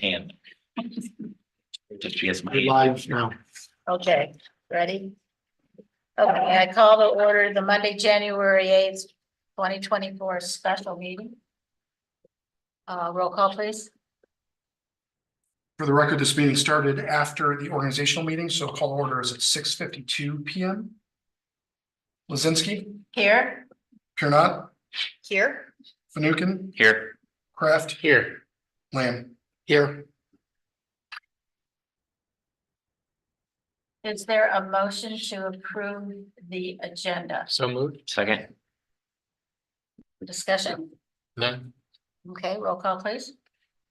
hand. Just because my Live now. Okay, ready? Okay, I call to order the Monday, January 8th, 2024 special meeting. Roll call, please. For the record, this meeting started after the organizational meeting, so call order is at 6:52 p.m. Lizinski, Here. Kernot, Here. Fanukin, here. Kraft, Here. Lamb. Here. Is there a motion to approve the agenda? So moved. Second. Discussion? None. Okay, roll call, please.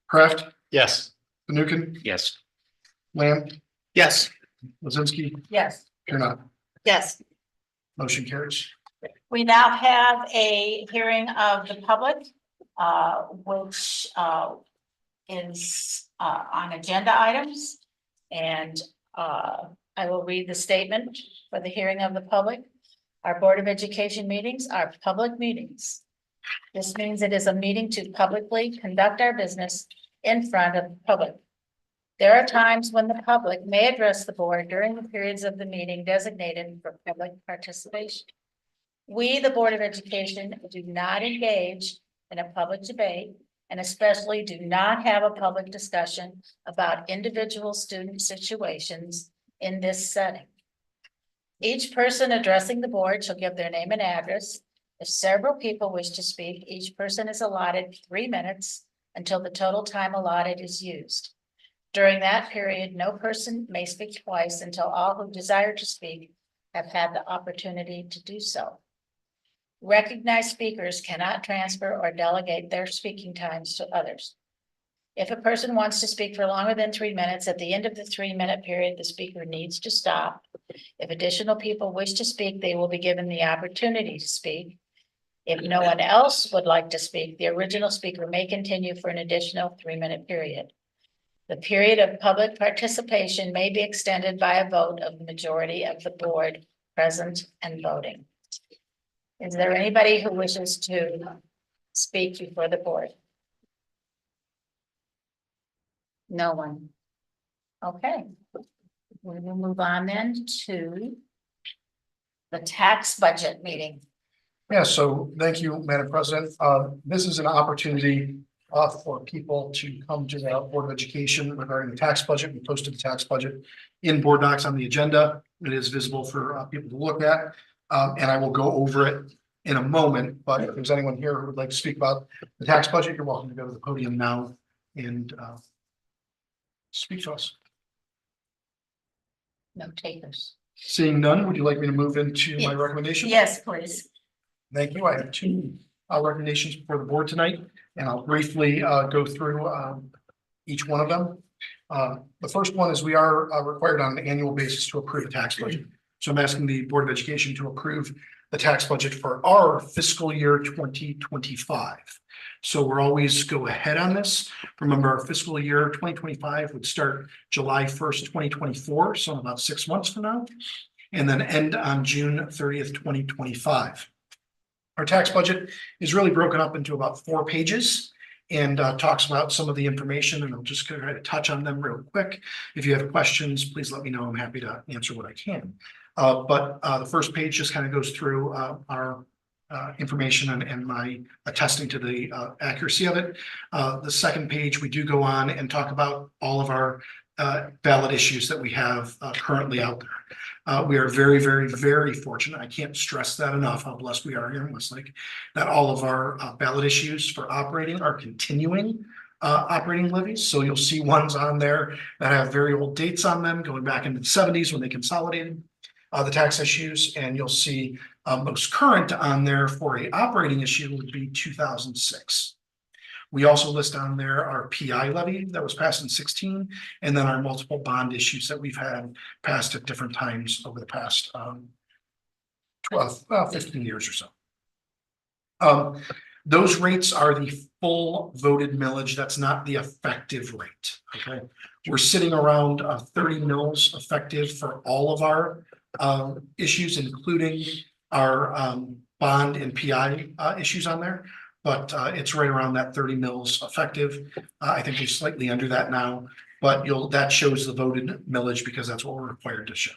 Kraft, Yes. Fanukin, Yes. Lamb, Yes. Lizinski, Yes. Kernot. Yes. Motion carries. We now have a hearing of the public, which is on agenda items. And I will read the statement for the hearing of the public. Our Board of Education meetings are public meetings. This means it is a meeting to publicly conduct our business in front of the public. There are times when the public may address the board during the periods of the meeting designated for public participation. We, the Board of Education, do not engage in a public debate and especially do not have a public discussion about individual student situations in this setting. Each person addressing the board shall give their name and address. If several people wish to speak, each person is allotted 3 minutes until the total time allotted is used. During that period, no person may speak twice until all who desire to speak have had the opportunity to do so. Recognized speakers cannot transfer or delegate their speaking times to others. If a person wants to speak for longer than 3 minutes, at the end of the 3-minute period, the speaker needs to stop. If additional people wish to speak, they will be given the opportunity to speak. If no one else would like to speak, the original speaker may continue for an additional 3-minute period. The period of public participation may be extended by a vote of the majority of the board present and voting. Is there anybody who wishes to speak before the board? No one. Okay. We will move on then to the tax budget meeting. Yeah, so thank you, Madam President. This is an opportunity for people to come to the Board of Education regarding the tax budget. We posted the tax budget in board docs on the agenda. It is visible for people to look at. And I will go over it in a moment, but if there's anyone here who would like to speak about the tax budget, you're welcome to go to the podium now and speak to us. No takers. Seeing none, would you like me to move into my recommendation? Yes, please. Thank you. I have 2 recommendations before the board tonight, and I'll briefly go through each one of them. The first one is we are required on an annual basis to approve a tax budget. So I'm asking the Board of Education to approve the tax budget for our fiscal year 2025. So we're always go ahead on this. Remember, our fiscal year 2025 would start July 1st, 2024, so in about 6 months from now, and then end on June 30th, 2025. Our tax budget is really broken up into about 4 pages and talks about some of the information, and I'm just going to touch on them real quick. If you have questions, please let me know. I'm happy to answer what I can. But the first page just kind of goes through our information and my attesting to the accuracy of it. The second page, we do go on and talk about all of our ballot issues that we have currently out there. We are very, very, very fortunate. I can't stress that enough, how blessed we are here in Westlake, that all of our ballot issues for operating are continuing operating levies. So you'll see ones on there that have very old dates on them, going back into the 70s when they consolidated the tax issues, and you'll see most current on there for a operating issue would be 2006. We also list on there our PI levy that was passed in 16, and then our multiple bond issues that we've had passed at different times over the past 15 years or so. Those rates are the full voted millage. That's not the effective rate. Okay, we're sitting around 30 mils effective for all of our issues, including our bond and PI issues on there. but it's right around that 30 mils effective. I think we're slightly under that now, but that shows the voted millage because that's what we're required to show.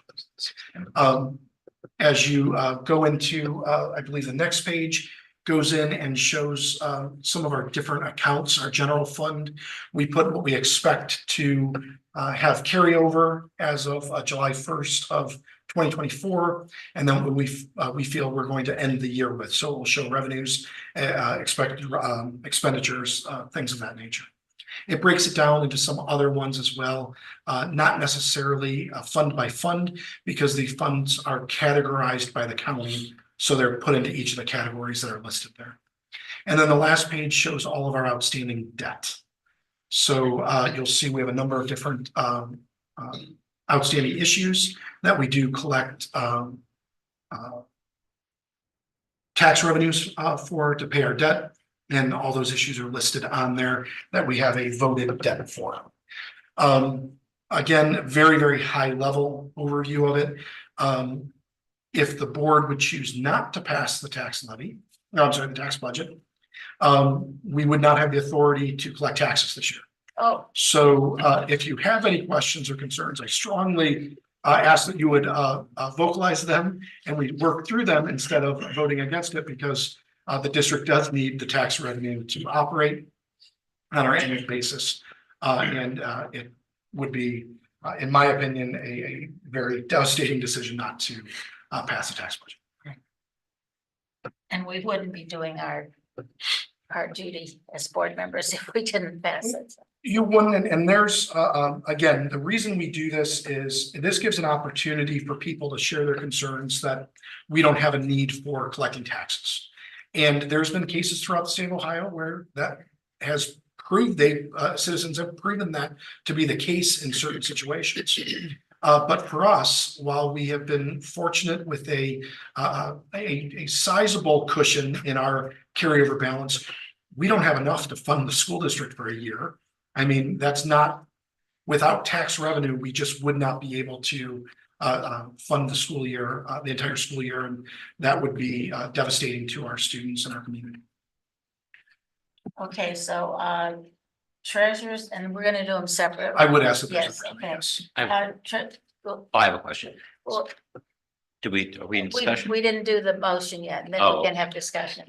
As you go into, I believe the next page goes in and shows some of our different accounts, our general fund. We put what we expect to have carryover as of July 1st of 2024, and then what we feel we're going to end the year with. So we'll show revenues, expected expenditures, things of that nature. It breaks it down into some other ones as well, not necessarily fund by fund, because the funds are categorized by the county. So they're put into each of the categories that are listed there. And then the last page shows all of our outstanding debt. So you'll see we have a number of different outstanding issues that we do collect tax revenues for to pay our debt. And all those issues are listed on there that we have a voted debt for. Again, very, very high level overview of it. If the board would choose not to pass the tax levy, no, I'm sorry, the tax budget, we would not have the authority to collect taxes this year. Oh, So if you have any questions or concerns, I strongly ask that you would vocalize them and we work through them instead of voting against it, because the district does need the tax revenue to operate on our annual basis. And it would be, in my opinion, a very devastating decision not to pass the tax budget. and we wouldn't be doing our duty as board members if we didn't pass it. You wouldn't, and there's, again, the reason we do this is this gives an opportunity for people to share their concerns that we don't have a need for collecting taxes. And there's been cases throughout the state of Ohio where that has proved citizens have proven that to be the case in certain situations. But for us, while we have been fortunate with a sizable cushion in our carryover balance, we don't have enough to fund the school district for a year. I mean, that's not, without tax revenue, we just would not be able to fund the school year, the entire school year, and that would be devastating to our students and our community. Okay, so treasurers, and we're gonna do them separate. I would ask that. Yes, okay. Yes. Well, I have a question. well, Are we in discussion? we didn't do the motion yet, and then Oh. we can have discussion.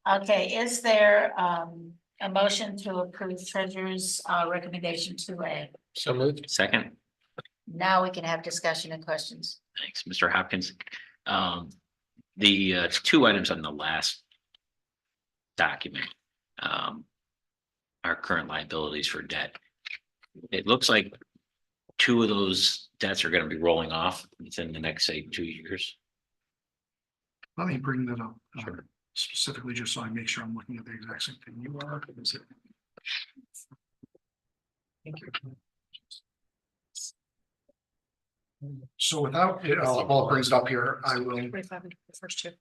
Okay, is there a motion to approve treasurer's recommendation 2A? So moved. Second, Now we can have discussion and questions. thanks, Mr. Hopkins. The two items on the last document, our current liabilities for debt. It looks like two of those debts are going to be rolling off within the next, say, 2 years. Let me bring that up Sure. specifically, just so I make sure I'm looking at the exact same thing you are. Thank you. So without it, Paul brings it up here, I will. 45 and the first two.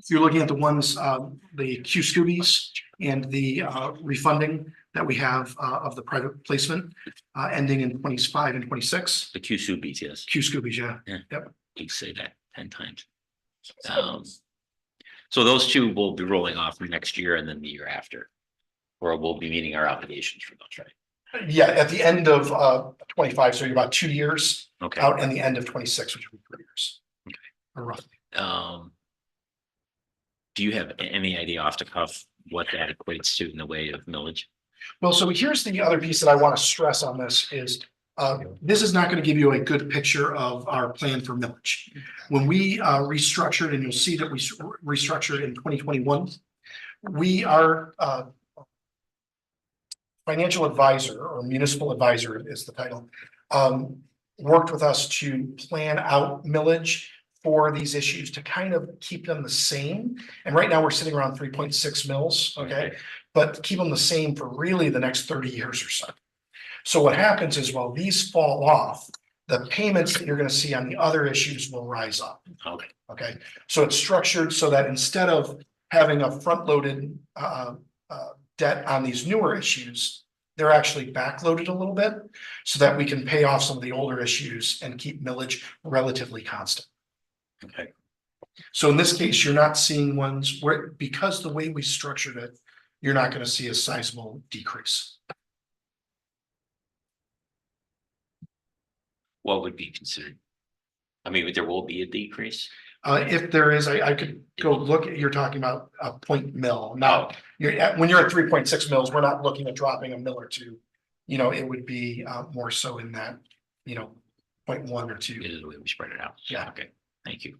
You're looking at the ones, the Q Scoobies and the refunding that we have of the private placement ending in 25 and 26. The Q Subies, yes. Q Scoobies, yeah. Yeah. Yep. You say that 10 times. So those two will be rolling off next year and then the year after. Or we'll be meeting our obligations for those, right? Yeah, at the end of 25, so you're about 2 years Okay. out, and the end of 26, which would be 3 years. Okay. Or roughly. Do you have any idea off the cuff what that equates to in the way of millage? Well, so here's the other piece that I want to stress on this is this is not going to give you a good picture of our plan for millage. When we restructured, and you'll see that we restructured in 2021, we are financial advisor, or municipal advisor is the title, worked with us to plan out millage for these issues to kind of keep them the same. And right now we're sitting around 3.6 mils, okay? But keep them the same for really the next 30 years or so. So what happens is, while these fall off, the payments that you're going to see on the other issues will rise up. Okay. Okay, so it's structured so that instead of having a front-loaded debt on these newer issues, they're actually backloaded a little bit so that we can pay off some of the older issues and keep millage relatively constant. Okay. So in this case, you're not seeing ones where, because the way we structured it, you're not gonna see a sizable decrease. What would be considered? I mean, there will be a decrease. If there is, I could go look at, you're talking about a point mil, Oh, not, when you're at 3.6 mils, we're not looking at dropping a mill or two. You know, it would be, more so in that, 0.1 or 2. it is the way we spread it out. Yeah. Okay, thank you.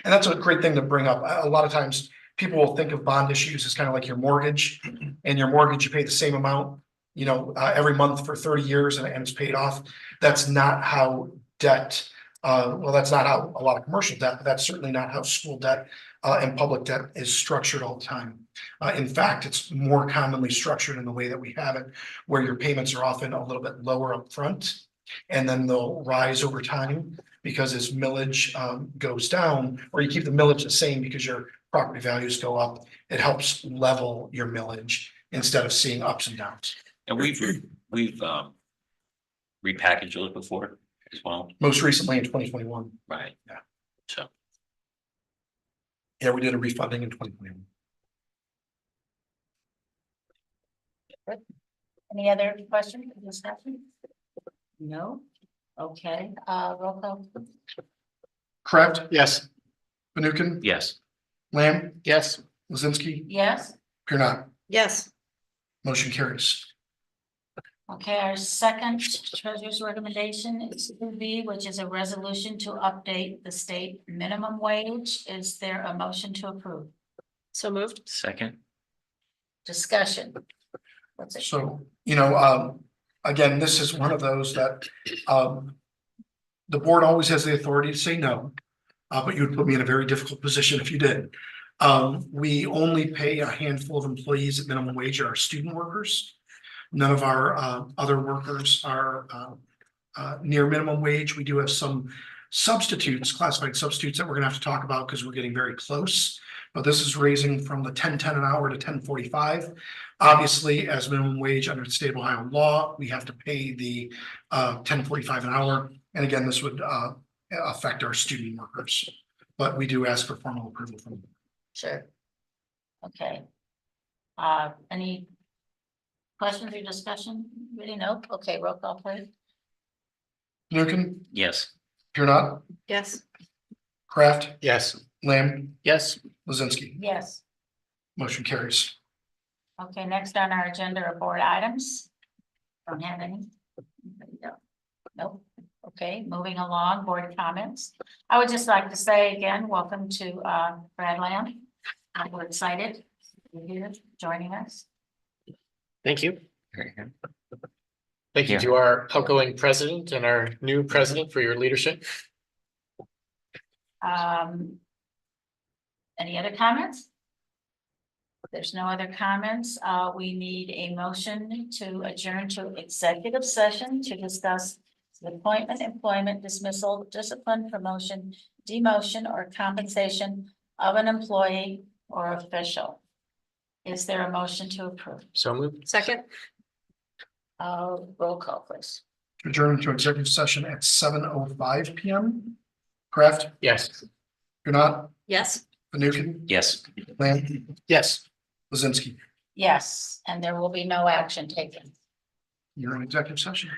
And that's a great thing to bring up. A lot of times people will think of bond issues as kind of like your mortgage. And your mortgage, you pay the same amount, every month for 30 years and it's paid off. That's not how debt, well, that's not how a lot of commercial debt, but that's certainly not how school debt and public debt is structured all the time. In fact, it's more commonly structured in the way that we have it, where your payments are often a little bit lower up front, and then they'll rise over time. Because as millage goes down, or you keep the millage the same because your property values go up, it helps level your millage instead of seeing ups and downs. And we've repackaged those before as well, Most recently in 2021. right? Yeah. So, Yeah, we did a refunding in 2021. Any other questions or discussion? No? Okay, roll call. Kraft? Yes. Fanukin? yes, Lamb? Yes. Lizinski? Yes? Here not. Yes. Motion carries. Okay, our second treasurer's recommendation is 2B, which is a resolution to update the state minimum wage. Is there a motion to approve? So moved. second, Discussion. What's it? So, again, this is one of those that, the board always has the authority to say no. But you would put me in a very difficult position if you did. We only pay a handful of employees at minimum wage, our student workers. None of our, other workers are, near minimum wage. We do have some substitutes, classified substitutes that we're gonna have to talk about because we're getting very close. But this is raising from the 10.10 an hour to 10.45. Obviously, as minimum wage under state of Ohio law, we have to pay the 10.45 an hour. And again, this would affect our student workers. But we do ask for formal approval from them. Sure. Okay. Any questions or discussion? Really? No? Okay, roll call, please. Fanukin? yes, Here not. Yes. Kraft? Yes. Lamb? Yes. Lizinski? Yes. Motion carries. Okay, next on our agenda are board items. Don't have any. Nope. Okay, moving along, board comments. I would just like to say again, welcome to Brad Lamb. We're excited you're here joining us. Thank you. very good. Thank you Yeah. to our outgoing president and our new president for your leadership. Any other comments? If there's no other comments, we need a motion to adjourn to executive session to discuss the appointment, employment, dismissal, discipline, promotion, demotion, or compensation of an employee or official. Is there a motion to approve? So moved. Second. Roll call, please. Adjourn to executive session at 7:05 PM. Kraft? Yes. Here not. Yes. Fanukin? Yes. Lamb? Yes. Lizinski? Yes, and there will be no action taken. You're in executive session.